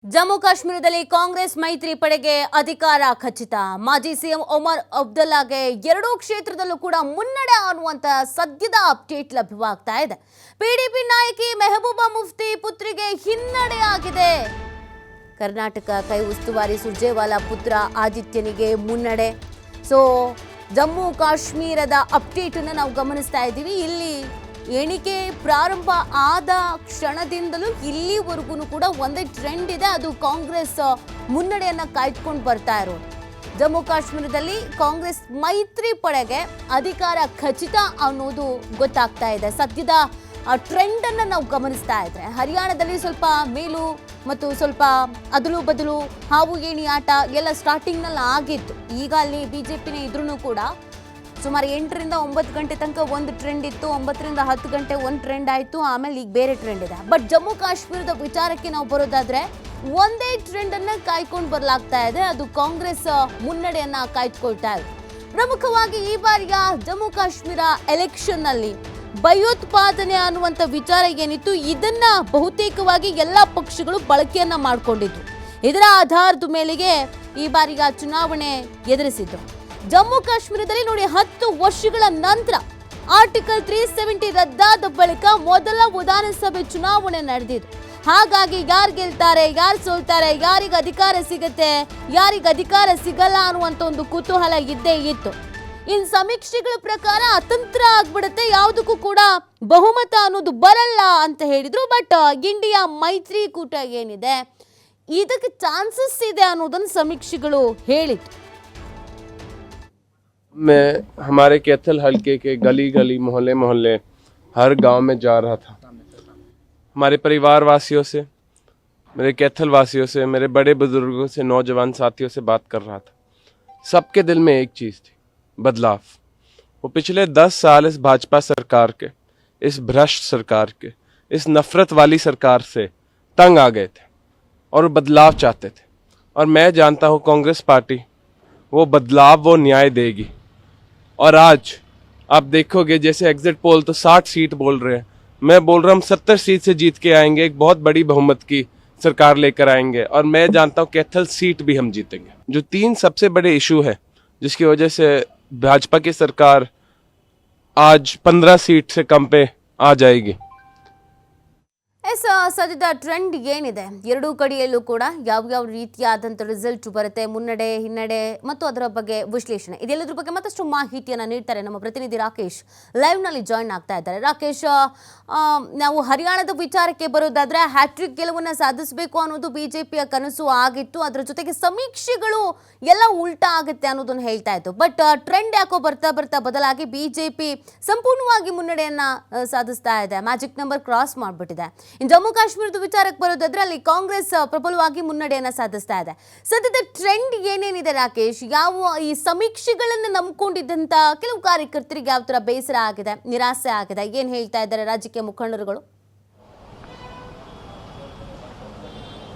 ಜಮ್ಮು ಕಾಶ್ಮೀರದಲ್ಲಿ ಕಾಂಗ್ರೆಸ್ ಮೈತ್ರಿ ಪಡೆಗೆ ಅಧಿಕಾರ ಖಚಿತ. ಮಾಜಿ ಸಿಎಂ ಒಮರ್ ಅಬ್ದುಲ್ಲಾಗೆ ಎರಡೂ ಕ್ಷೇತ್ರದಲ್ಲೂ ಕೂಡ ಮುನ್ನಡೆ ಅನ್ನುವಂತ ಸದ್ಯದ ಅಪ್ಡೇಟ್ ಲಭ್ಯವಾಗ್ತಾ ಇದೆ. ಪಿಡಿಪಿ ನಾಯಕಿ ಮೆಹಬೂಬಾ ಮುಫ್ತಿ ಪುತ್ರಿಗೆ ಹಿನ್ನಡೆ ಆಗಿದೆ. ಕರ್ನಾಟಕ ಕೈ ಉಸ್ತುವಾರಿ ಸುರ್ಜೇವಾಲಾ ಪುತ್ರ ಆದಿತ್ಯನಿಗೆ ಮುನ್ನಡೆ. ಜಮ್ಮು ಕಾಶ್ಮೀರದ ಅಪ್ಡೇಟ್ ಅನ್ನು ನಾವು ಗಮನಿಸ್ತಾ ಇದ್ದೀವಿ. ಇಲ್ಲಿ ಎಣಿಕೆ ಪ್ರಾರಂಭ ಆದ ಕ್ಷಣದಿಂದಲೂ ಇಲ್ಲಿವರೆಗೂ ಕೂಡ ಒಂದೇ ಟ್ರೆಂಡ್ ಇದೆ, ಅದು ಕಾಂಗ್ರೆಸ್ ಮುನ್ನಡೆಯನ್ನ ಕಾಯ್ದುಕೊಂಡು ಬರ್ತಾ ಇರೋದು. ಜಮ್ಮು ಕಾಶ್ಮೀರದಲ್ಲಿ ಕಾಂಗ್ರೆಸ್ ಮೈತ್ರಿ ಪಡೆಗೆ ಅಧಿಕಾರ ಖಚಿತ ಅನ್ನೋದು ಗೊತ್ತಾಗ್ತಾ ಇದೆ. ಸದ್ಯದ ಟ್ರೆಂಡ್ ಅನ್ನ ನಾವು ಗಮನಿಸ್ತಾ ಇದ್ರೆ ಹರಿಯಾಣದಲ್ಲಿ ಸ್ವಲ್ಪ ಮೇಲು ಮತ್ತು ಸ್ವಲ್ಪ ಅದಲು ಬದಲು ಹಾವು ಏಣಿ ಆಟ ಎಲ್ಲ ಸ್ಟಾರ್ಟಿಂಗ್ ನಲ್ಲಿ ಆಗಿತ್ತು. ಈಗ ಅಲ್ಲಿ ಬಿಜೆಪಿನೇ ಇದ್ರೂ ಕೂಡ ಸುಮಾರು 8 ರಿಂದ 9 ಗಂಟೆ ತನಕ ಒಂದು ಟ್ರೆಂಡ್ ಇತ್ತು, 9 ರಿಂದ 10 ಗಂಟೆ ಒಂದು ಟ್ರೆಂಡ್ ಆಯಿತು, ಆಮೇಲೆ ಈಗ ಬೇರೆ ಟ್ರೆಂಡ್ ಇದೆ. ಬಟ್ ಜಮ್ಮು ಕಾಶ್ಮೀರದ ವಿಚಾರಕ್ಕೆ ನಾವು ಬರೋದಾದ್ರೆ ಒಂದೇ ಟ್ರೆಂಡ್ ಅನ್ನ ಕಾಯ್ಕೊಂಡು ಬರಲಾಗ್ತಾ ಇದೆ, ಅದು ಕಾಂಗ್ರೆಸ್ ಮುನ್ನಡೆಯನ್ನ ಕಾಯ್ದುಕೊಳ್ತಾ ಇದೆ. ಪ್ರಮುಖವಾಗಿ ಈ ಬಾರಿಯ ಜಮ್ಮು ಕಾಶ್ಮೀರ ಎಲೆಕ್ಷನ್ ನಲ್ಲಿ ಭಯೋತ್ಪಾದನೆ ಅನ್ನುವಂಥ ವಿಚಾರ ಏನಿತ್ತು, ಇದನ್ನ ಬಹುತೇಕವಾಗಿ ಎಲ್ಲ ಪಕ್ಷಗಳು ಬಳಕೆಯನ್ನ ಮಾಡಿಕೊಂಡಿದ್ರು. ಇದರ ಆಧಾರದ ಮೇಲೆಗೆ ಈ ಬಾರಿಯ ಚುನಾವಣೆ ಎದುರಿಸಿದ್ರು. ಜಮ್ಮು ಕಾಶ್ಮೀರದಲ್ಲಿ ನೋಡಿ, 10 ವರ್ಷಗಳ ನಂತರ ಆರ್ಟಿಕಲ್ 370 ರದ್ದಾದ ಬಳಿಕ ಮೊದಲ ವಿಧಾನಸಭೆ ಚುನಾವಣೆ ನಡೆದಿದೆ. ಹಾಗಾಗಿ ಯಾರು ಗೆಲ್ತಾರೆ, ಯಾರು ಸೋಲ್ತಾರೆ, ಯಾರಿಗೆ ಅಧಿಕಾರ ಸಿಗತ್ತೆ, ಯಾರಿಗೆ ಅಧಿಕಾರ ಸಿಗಲ್ಲ ಅನ್ನುವಂಥ ಒಂದು ಕುತೂಹಲ ಇದ್ದೇ ಇತ್ತು. ಇನ್ ಸಮೀಕ್ಷೆಗಳ ಪ್ರಕಾರ ಅತಂತ್ರ ಆಗ್ಬಿಡುತ್ತೆ, ಯಾವುದಕ್ಕೂ ಕೂಡ ಬಹುಮತ ಅನ್ನೋದು ಬರಲ್ಲ ಅಂತ ಹೇಳಿದ್ರು. ಬಟ್ ಇಂಡಿಯಾ ಮೈತ್ರಿಕೂಟ ಏನಿದೆ ಇದಕ್ಕೆ ಚಾನ್ಸಸ್ ಇದೆ ಅನ್ನೋದನ್ನು ಸಮೀಕ್ಷೆಗಳು ಹೇಳಿತ್ತು. मैं हमारे कैथल हलके के गली गली मोहल्ले मोहल्ले हर गांव में जा रहा था. हमारे परिवार वासियों से, मेरे कैथल वासियों से, मेरे बड़े बुजुर्गों से, नौजवान साथियों से बात कर रहा था. सबके दिल में एक चीज़ थी, बदलाव. वो पिछले 10 साल इस भाजपा सरकार के, इस भ्रष्ट सरकार के, इस नफरत वाली सरकार से तंग आ गए थे और वो बदलाव चाहते थे. और मैं जानता हूँ कांग्रेस पार्टी वो बदलाव, वो न्याय देगी. और आज आप देखोगे जैसे एग्जिट पोल तो 60 सीट बोल रहे हैं, मैं बोल रहा हूँ 70 सीट से जीत के आएंगे, एक बहुत बड़ी बहुमत की सरकार लेकर आएंगे. और मैं जानता हूँ कैथल सीट भी हम जीतेंगे. जो 3 सबसे बड़े इशू है जिसकी वजह से भाजपा की सरकार आज 15 सीट से कम पे आ जाएगी. ಸದ್ಯದ ಟ್ರೆಂಡ್ ಏನಿದೆ, ಎರಡೂ ಕಡೆಯಲ್ಲೂ ಕೂಡ ಯಾವ ರೀತಿಯಾದಂಥ ರಿಸಲ್ಟ್ ಬರುತ್ತೆ, ಮುನ್ನಡೆ ಹಿನ್ನಡೆ ಮತ್ತು ಅದರ ಬಗ್ಗೆ ವಿಶ್ಲೇಷಣೆ, ಇದೆಲ್ಲದ್ರ ಬಗ್ಗೆ ಮತ್ತಷ್ಟು ಮಾಹಿತಿಯನ್ನು ನೀಡ್ತಾರೆ ನಮ್ಮ ಪ್ರತಿನಿಧಿ ರಾಕೇಶ್. ಲೈವ್ನಲ್ಲಿ ಜಾಯಿನ್ ಆಗ್ತಾ ಇದ್ದಾರೆ. ರಾಕೇಶ್, ನಾವು ಹರಿಯಾಣದ ವಿಚಾರಕ್ಕೆ ಬರೋದಾದ್ರೆ ಹ್ಯಾಟ್ರಿಕ್ ಗೆಲುವನ್ನು ಸಾಧಿಸಬೇಕು ಅನ್ನೋದು ಬಿಜೆಪಿಯ ಕನಸು ಆಗಿತ್ತು. ಅದರ ಜೊತೆಗೆ ಸಮೀಕ್ಷೆಗಳು ಎಲ್ಲ ಉಲ್ಟಾ ಆಗುತ್ತೆ ಅನ್ನೋದನ್ನು ಹೇಳ್ತಾ ಇತ್ತು. ಬಟ್ ಟ್ರೆಂಡ್ ಯಾಕೋ ಬರ್ತಾ ಬರ್ತಾ ಬದಲಾಗಿ ಬಿಜೆಪಿ ಸಂಪೂರ್ಣವಾಗಿ ಮುನ್ನಡೆಯನ್ನ ಸಾಧಿಸ್ತಾ ಇದೆ, ಮ್ಯಾಜಿಕ್ ನಂಬರ್ ಕ್ರಾಸ್ ಮಾಡಿಬಿಟ್ಟಿದೆ. ಜಮ್ಮು ಕಾಶ್ಮೀರದ ವಿಚಾರಕ್ಕೆ ಬರೋದಾದ್ರೆ ಅಲ್ಲಿ ಕಾಂಗ್ರೆಸ್ ಪ್ರಬಲವಾಗಿ ಮುನ್ನಡೆಯನ್ನ ಸಾಧಿಸ್ತಾ ಇದೆ. ಸದ್ಯದ ಟ್ರೆಂಡ್ ಏನೇನಿದೆ ರಾಕೇಶ್? ಯಾವ ಈ ಸಮೀಕ್ಷೆಗಳನ್ನು ನಂಬಿಕೊಂಡಿದ್ದಂತ ಕೆಲವು ಕಾರ್ಯಕರ್ತರಿಗೆ ಯಾವ ತರ ಬೇಸರ ಆಗಿದೆ, ನಿರಾಸೆ ಆಗಿದೆ, ಏನ್ ಹೇಳ್ತಾ ಇದ್ದಾರೆ ರಾಜಕೀಯ ಮುಖಂಡರುಗಳು?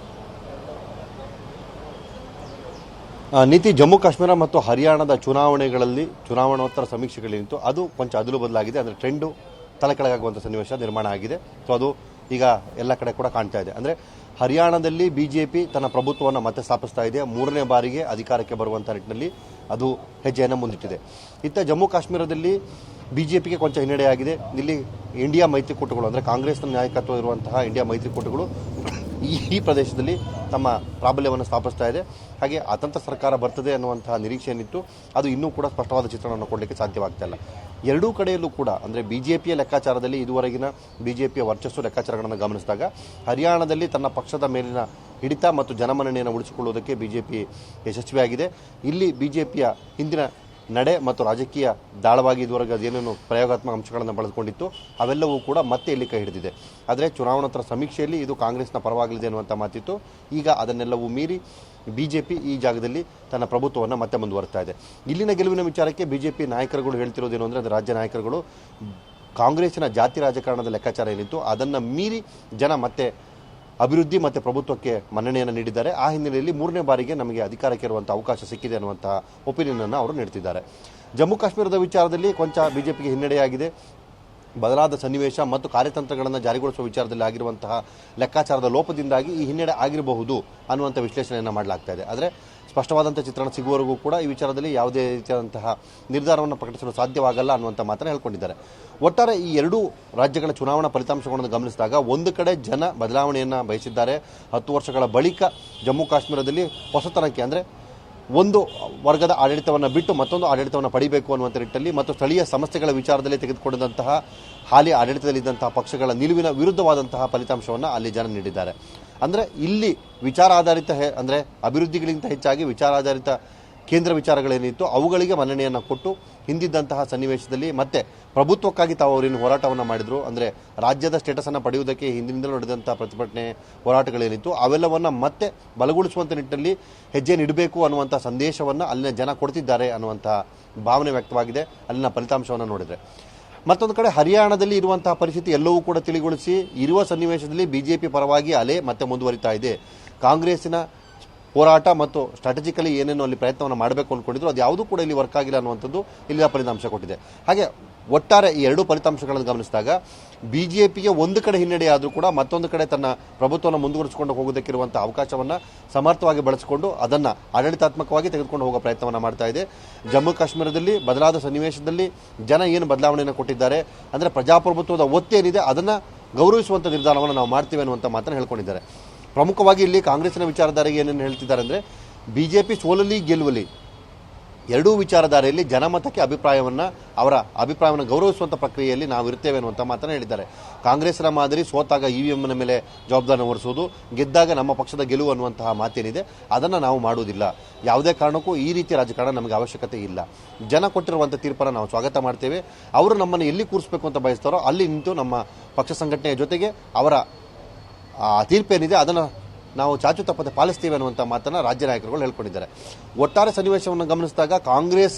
ನೀತಿ ಜಮ್ಮು ಕಾಶ್ಮೀರ ಮತ್ತು ಹರಿಯಾಣದ ಚುನಾವಣೆಗಳಲ್ಲಿ ಚುನಾವಣೋತ್ತರ ಸಮೀಕ್ಷೆಗಳೇನಿತ್ತು ಅದು ಕೊಂಚ ಅದಲು ಬದಲಾಗಿದೆ. ಅಂದರೆ ಟ್ರೆಂಡು ತಲೆಕೆಳಗಾಗುವಂಥ ಸನ್ನಿವೇಶ ನಿರ್ಮಾಣ ಆಗಿದೆ. ಸೊ ಅದು ಈಗ ಎಲ್ಲ ಕಡೆ ಕೂಡ ಕಾಣ್ತಾ ಇದೆ. ಅಂದರೆ ಹರಿಯಾಣದಲ್ಲಿ ಬಿಜೆಪಿ ತನ್ನ ಪ್ರಭುತ್ವವನ್ನು ಮತ್ತೆ ಸ್ಥಾಪಿಸ್ತಾ ಇದೆ. 3ನೇ ಬಾರಿಗೆ ಅಧಿಕಾರಕ್ಕೆ ಬರುವಂಥ ನಿಟ್ಟಿನಲ್ಲಿ ಅದು ಹೆಜ್ಜೆಯನ್ನು ಮುಂದಿಟ್ಟಿದೆ. ಇತ್ತ ಜಮ್ಮು ಕಾಶ್ಮೀರದಲ್ಲಿ ಬಿಜೆಪಿಗೆ ಕೊಂಚ ಹಿನ್ನಡೆಯಾಗಿದೆ. ಇಲ್ಲಿ ಇಂಡಿಯಾ ಮೈತ್ರಿಕೂಟಗಳು, ಅಂದರೆ ಕಾಂಗ್ರೆಸ್ನ ನಾಯಕತ್ವ ಇರುವಂತಹ ಇಂಡಿಯಾ ಮೈತ್ರಿಕೂಟಗಳು ಈ ಪ್ರದೇಶದಲ್ಲಿ ತಮ್ಮ ಪ್ರಾಬಲ್ಯವನ್ನು ಸ್ಥಾಪಿಸ್ತಾ ಇದೆ. ಹಾಗೆ ಅತಂತ್ರ ಸರ್ಕಾರ ಬರ್ತದೆ ಅನ್ನುವಂತಹ ನಿರೀಕ್ಷೆ ಏನಿತ್ತು ಅದು ಇನ್ನೂ ಕೂಡ ಸ್ಪಷ್ಟವಾದ ಚಿತ್ರಣವನ್ನು ಕೊಡಲಿಕ್ಕೆ ಸಾಧ್ಯವಾಗ್ತಾ ಇಲ್ಲ. ಎರಡೂ ಕಡೆಯಲ್ಲೂ ಕೂಡ ಅಂದರೆ ಬಿಜೆಪಿಯ ಲೆಕ್ಕಾಚಾರದಲ್ಲಿ ಇದುವರೆಗಿನ ಬಿಜೆಪಿಯ ವರ್ಚಸ್ಸು ಲೆಕ್ಕಾಚಾರಗಳನ್ನು ಗಮನಿಸಿದಾಗ ಹರಿಯಾಣದಲ್ಲಿ ತನ್ನ ಪಕ್ಷದ ಮೇಲಿನ ಹಿಡಿತ ಮತ್ತು ಜನಮನ್ನಣೆಯನ್ನು ಉಳಿಸಿಕೊಳ್ಳುವುದಕ್ಕೆ ಬಿಜೆಪಿ ಯಶಸ್ವಿಯಾಗಿದೆ. ಇಲ್ಲಿ ಬಿಜೆಪಿಯ ಹಿಂದಿನ ನಡೆ ಮತ್ತು ರಾಜಕೀಯ ದಾಳವಾಗಿ ಇದುವರೆಗೆ ಅದೇನೇನು ಪ್ರಯೋಗಾತ್ಮಕ ಅಂಶಗಳನ್ನು ಬಳಸಿಕೊಂಡಿತ್ತು ಅವೆಲ್ಲವೂ ಕೂಡ ಮತ್ತೆ ಇಲ್ಲಿ ಕೈ ಹಿಡಿದಿದೆ. ಆದರೆ ಚುನಾವಣೋತ್ತರ ಸಮೀಕ್ಷೆಯಲ್ಲಿ ಇದು ಕಾಂಗ್ರೆಸ್ನ ಪರವಾಗಲಿದೆ ಅನ್ನುವಂಥ ಮಾತಿತ್ತು. ಈಗ ಅದನ್ನೆಲ್ಲವೂ ಮೀರಿ ಬಿಜೆಪಿ ಈ ಜಾಗದಲ್ಲಿ ತನ್ನ ಪ್ರಭುತ್ವವನ್ನು ಮತ್ತೆ ಮುಂದುವರಿಸ್ತಾ ಇದೆ. ಇಲ್ಲಿನ ಗೆಲುವಿನ ವಿಚಾರಕ್ಕೆ ಬಿಜೆಪಿ ನಾಯಕರುಗಳು ಹೇಳ್ತಿರೋದೇನು ಅಂದರೆ, ಅದು ರಾಜ್ಯ ನಾಯಕರುಗಳು ಕಾಂಗ್ರೆಸ್ಸಿನ ಜಾತಿ ರಾಜಕಾರಣದ ಲೆಕ್ಕಾಚಾರ ಏನಿತ್ತು ಅದನ್ನು ಮೀರಿ ಜನ ಮತ್ತೆ ಅಭಿವೃದ್ಧಿ ಮತ್ತು ಪ್ರಭುತ್ವಕ್ಕೆ ಮನ್ನಣೆಯನ್ನು ನೀಡಿದ್ದಾರೆ. ಆ ಹಿನ್ನೆಲೆಯಲ್ಲಿ 3ನೇ ಬಾರಿಗೆ ನಮಗೆ ಅಧಿಕಾರಕ್ಕೆ ಇರುವಂಥ ಅವಕಾಶ ಸಿಕ್ಕಿದೆ ಅನ್ನುವಂತಹ ಒಪಿನಿಯನ್ ಅನ್ನು ಅವರು ನೀಡ್ತಿದ್ದಾರೆ. ಜಮ್ಮು ಕಾಶ್ಮೀರದ ವಿಚಾರದಲ್ಲಿ ಕೊಂಚ ಬಿಜೆಪಿಗೆ ಹಿನ್ನಡೆಯಾಗಿದೆ. ಬದಲಾದ ಸನ್ನಿವೇಶ ಮತ್ತು ಕಾರ್ಯತಂತ್ರಗಳನ್ನು ಜಾರಿಗೊಳಿಸುವ ವಿಚಾರದಲ್ಲಿ ಆಗಿರುವಂತಹ ಲೆಕ್ಕಾಚಾರದ ಲೋಪದಿಂದಾಗಿ ಈ ಹಿನ್ನಡೆ ಆಗಿರಬಹುದು ಅನ್ನುವಂಥ ವಿಶ್ಲೇಷಣೆಯನ್ನು ಮಾಡಲಾಗ್ತಾ ಇದೆ. ಆದರೆ ಸ್ಪಷ್ಟವಾದಂಥ ಚಿತ್ರಣ ಸಿಗುವವರೆಗೂ ಕೂಡ ಈ ವಿಚಾರದಲ್ಲಿ ಯಾವುದೇ ರೀತಿಯಾದಂತಹ ನಿರ್ಧಾರವನ್ನು ಪ್ರಕಟಿಸಲು ಸಾಧ್ಯವಾಗಲ್ಲ ಅನ್ನುವಂಥ ಮಾತನ್ನು ಹೇಳ್ಕೊಂಡಿದ್ದಾರೆ. ಒಟ್ಟಾರೆ ಈ ಎರಡೂ ರಾಜ್ಯಗಳ ಚುನಾವಣಾ ಫಲಿತಾಂಶಗಳನ್ನು ಗಮನಿಸಿದಾಗ ಒಂದು ಕಡೆ ಜನ ಬದಲಾವಣೆಯನ್ನು ಬಯಸಿದ್ದಾರೆ. 10 ವರ್ಷಗಳ ಬಳಿಕ ಜಮ್ಮು ಕಾಶ್ಮೀರದಲ್ಲಿ ಹೊಸತನಕ್ಕೆ ಅಂದರೆ ಒಂದು ವರ್ಗದ ಆಡಳಿತವನ್ನು ಬಿಟ್ಟು ಮತ್ತೊಂದು ಆಡಳಿತವನ್ನು ಪಡಿಬೇಕು ಅನ್ನುವಂಥ ನಿಟ್ಟಲ್ಲಿ ಮತ್ತು ಸ್ಥಳೀಯ ಸಮಸ್ಯೆಗಳ ವಿಚಾರದಲ್ಲಿ ತೆಗೆದುಕೊಂಡಿದ್ದಂತಹ ಹಾಲಿ ಆಡಳಿತದಲ್ಲಿದ್ದಂತಹ ಪಕ್ಷಗಳ ನಿಲುವಿನ ವಿರುದ್ಧವಾದಂತಹ ಫಲಿತಾಂಶವನ್ನು ಅಲ್ಲಿ ಜನ ನೀಡಿದ್ದಾರೆ. ಅಂದರೆ ಇಲ್ಲಿ ವಿಚಾರ ಆಧಾರಿತ ಅಂದರೆ ಅಭಿವೃದ್ಧಿಗಳಿಗಿಂತ ಹೆಚ್ಚಾಗಿ ವಿಚಾರಾಧಾರಿತ ಕೇಂದ್ರ ವಿಚಾರಗಳೇನಿತ್ತು ಅವುಗಳಿಗೆ ಮನ್ನಣೆಯನ್ನು ಕೊಟ್ಟು ಹಿಂದಿದ್ದಂತಹ ಸನ್ನಿವೇಶದಲ್ಲಿ ಮತ್ತೆ ಪ್ರಭುತ್ವಕ್ಕಾಗಿ ತಾವು ಅವರೇನು ಹೋರಾಟವನ್ನು ಮಾಡಿದ್ರು, ಅಂದರೆ ರಾಜ್ಯದ ಸ್ಟೇಟಸನ್ನು ಪಡೆಯುವುದಕ್ಕೆ ಹಿಂದಿನಿಂದಲೂ ನಡೆದಂಥ ಪ್ರತಿಭಟನೆ ಹೋರಾಟಗಳೇನಿತ್ತು ಅವೆಲ್ಲವನ್ನು ಮತ್ತೆ ಬಲಗೊಳಿಸುವಂಥ ನಿಟ್ಟಿನಲ್ಲಿ ಹೆಜ್ಜೆ ಇಡಬೇಕು ಅನ್ನುವಂಥ ಸಂದೇಶವನ್ನು ಅಲ್ಲಿನ ಜನ ಕೊಡ್ತಿದ್ದಾರೆ ಅನ್ನುವಂಥ ಭಾವನೆ ವ್ಯಕ್ತವಾಗಿದೆ ಅಲ್ಲಿನ ಫಲಿತಾಂಶವನ್ನು ನೋಡಿದರೆ. ಮತ್ತೊಂದು ಕಡೆ ಹರಿಯಾಣದಲ್ಲಿ ಇರುವಂತಹ ಪರಿಸ್ಥಿತಿ ಎಲ್ಲವೂ ಕೂಡ ತಿಳಿಗೊಳಿಸಿ ಇರುವ ಸನ್ನಿವೇಶದಲ್ಲಿ ಬಿಜೆಪಿ ಪರವಾಗಿ ಅಲೆ ಮತ್ತೆ ಮುಂದುವರಿತಾ ಇದೆ. ಕಾಂಗ್ರೆಸ್ಸಿನ ಹೋರಾಟ ಮತ್ತು ಸ್ಟ್ರಾಟಜಿಕಲಿ ಏನೇನು ಅಲ್ಲಿ ಪ್ರಯತ್ನವನ್ನು ಮಾಡಬೇಕು ಅಂದ್ಕೊಂಡಿದ್ರು ಅದು ಯಾವುದೂ ಕೂಡ ಇಲ್ಲಿ ವರ್ಕ್ ಆಗಿಲ್ಲ ಅನ್ನುವಂಥದ್ದು ಇಲ್ಲಿನ ಫಲಿತಾಂಶ ಕೊಟ್ಟಿದೆ. ಹಾಗೆ ಒಟ್ಟಾರೆ ಈ ಎರಡೂ ಫಲಿತಾಂಶಗಳನ್ನು ಗಮನಿಸಿದಾಗ ಬಿಜೆಪಿಗೆ ಒಂದು ಕಡೆ ಹಿನ್ನಡೆ ಆದರೂ ಕೂಡ ಮತ್ತೊಂದು ಕಡೆ ತನ್ನ ಪ್ರಭುತ್ವವನ್ನು ಮುಂದುವರಿಸಿಕೊಂಡು ಹೋಗೋದಕ್ಕಿರುವಂಥ ಅವಕಾಶವನ್ನು ಸಮರ್ಥವಾಗಿ ಬಳಸಿಕೊಂಡು ಅದನ್ನು ಆಡಳಿತಾತ್ಮಕವಾಗಿ ತೆಗೆದುಕೊಂಡು ಹೋಗೋ ಪ್ರಯತ್ನವನ್ನು ಮಾಡ್ತಾ ಇದೆ. ಜಮ್ಮು ಕಾಶ್ಮೀರದಲ್ಲಿ ಬದಲಾದ ಸನ್ನಿವೇಶದಲ್ಲಿ ಜನ ಏನು ಬದಲಾವಣೆಯನ್ನು ಕೊಟ್ಟಿದ್ದಾರೆ ಅಂದರೆ ಪ್ರಜಾಪ್ರಭುತ್ವದ ಒತ್ತೇನಿದೆ ಅದನ್ನು ಗೌರವಿಸುವಂಥ ನಿರ್ಧಾರವನ್ನು ನಾವು ಮಾಡ್ತೀವಿ ಅನ್ನುವಂಥ ಮಾತನ್ನು ಹೇಳ್ಕೊಂಡಿದ್ದಾರೆ. ಪ್ರಮುಖವಾಗಿ ಇಲ್ಲಿ ಕಾಂಗ್ರೆಸ್ಸಿನ ವಿಚಾರಧಾರೆಗೆ ಏನೇನು ಹೇಳ್ತಿದ್ದಾರೆ ಅಂದರೆ ಬಿಜೆಪಿ ಸೋಲಲಿ ಗೆಲ್ಲುವಲಿ ಎರಡೂ ವಿಚಾರಧಾರೆಯಲ್ಲಿ ಜನಮತಕ್ಕೆ ಅವರ ಅಭಿಪ್ರಾಯವನ್ನು ಗೌರವಿಸುವಂಥ ಪ್ರಕ್ರಿಯೆಯಲ್ಲಿ ನಾವು ಇರ್ತೇವೆ ಅನ್ನುವಂಥ ಮಾತನ್ನು ಹೇಳಿದ್ದಾರೆ. ಕಾಂಗ್ರೆಸ್ನ ಮಾದರಿ ಸೋತಾಗ ಇವಿಎಂನ ಮೇಲೆ ಜವಾಬ್ದಾರಿ ಹೊರಿಸುವುದು, ಗೆದ್ದಾಗ ನಮ್ಮ ಪಕ್ಷದ ಗೆಲುವು ಅನ್ನುವಂತಹ ಮಾತೇನಿದೆ ಅದನ್ನು ನಾವು ಮಾಡುವುದಿಲ್ಲ. ಯಾವುದೇ ಕಾರಣಕ್ಕೂ ಈ ರೀತಿಯ ರಾಜಕಾರಣ ನಮಗೆ ಅವಶ್ಯಕತೆ ಇಲ್ಲ. ಜನ ಕೊಟ್ಟಿರುವಂಥ ತೀರ್ಪನ್ನು ನಾವು ಸ್ವಾಗತ ಮಾಡ್ತೇವೆ. ಅವರು ನಮ್ಮನ್ನು ಎಲ್ಲಿ ಕೂರಿಸಬೇಕು ಅಂತ ಬಯಸ್ತಾರೋ ಅಲ್ಲಿ ನಿಂತು ನಮ್ಮ ಪಕ್ಷ ಸಂಘಟನೆಯ ಜೊತೆಗೆ ಅವರ ತೀರ್ಪೇನಿದೆ ಅದನ್ನು ನಾವು ಚಾಚು ತಪ್ಪದೆ ಪಾಲಿಸ್ತೀವಿ ಅನ್ನುವಂಥ ಮಾತನ್ನು ರಾಜ್ಯ ನಾಯಕರುಗಳು ಹೇಳ್ಕೊಂಡಿದ್ದಾರೆ. ಒಟ್ಟಾರೆ ಸನ್ನಿವೇಶವನ್ನು ಗಮನಿಸಿದಾಗ ಕಾಂಗ್ರೆಸ್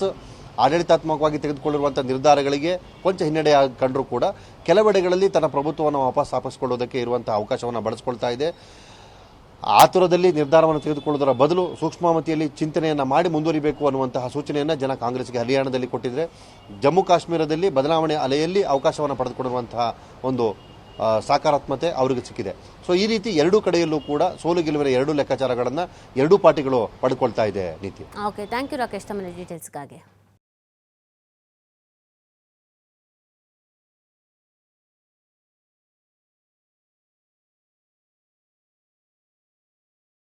ಆಡಳಿತಾತ್ಮಕವಾಗಿ ತೆಗೆದುಕೊಂಡಿರುವಂಥ ನಿರ್ಧಾರಗಳಿಗೆ ಕೊಂಚ ಹಿನ್ನಡೆ ಕಂಡರೂ ಕೂಡ ಕೆಲವೆಡೆಗಳಲ್ಲಿ ತನ್ನ ಪ್ರಭುತ್ವವನ್ನು ವಾಪಸ್ ಸ್ಥಾಪಿಸಿಕೊಳ್ಳುವುದಕ್ಕೆ ಇರುವಂಥ ಅವಕಾಶವನ್ನು ಬಳಸಿಕೊಳ್ತಾ ಇದೆ. ಆತುರದಲ್ಲಿ ನಿರ್ಧಾರವನ್ನು ತೆಗೆದುಕೊಳ್ಳುವುದರ ಬದಲು ಸೂಕ್ಷ್ಮಮತಿಯಲ್ಲಿ ಚಿಂತನೆಯನ್ನು ಮಾಡಿ ಮುಂದುವರಿಬೇಕು ಅನ್ನುವಂತಹ ಸೂಚನೆಯನ್ನು ಜನ ಕಾಂಗ್ರೆಸ್ಗೆ ಹರಿಯಾಣದಲ್ಲಿ ಕೊಟ್ಟಿದ್ದಾರೆ. ಜಮ್ಮು ಕಾಶ್ಮೀರದಲ್ಲಿ ಬದಲಾವಣೆ ಅಲೆಯಲ್ಲಿ ಅವಕಾಶವನ್ನು ಪಡೆದುಕೊಂಡಿರುವಂತಹ ಒಂದು ಸಕಾರಾತ್ಮಕತೆ ಅವರಿಗೆ ಸಿಕ್ಕಿದೆ. ಸೊ ಈ ರೀತಿ ಎರಡೂ ಕಡೆಯಲ್ಲೂ ಕೂಡ ಸೋಲು ಗೆಲುವಿನ ಎರಡೂ ಲೆಕ್ಕಾಚಾರಗಳನ್ನು ಎರಡೂ ಪಾರ್ಟಿಗಳು ಪಡ್ಕೊಳ್ತಾ ಇದೆ. ನೀತಿ. ಓಕೆ, ಥ್ಯಾಂಕ್ ಯು ರಾಕೇಶ್ ತಮ್ಮ ಡೀಟೇಲ್ಸ್ಗಾಗಿ.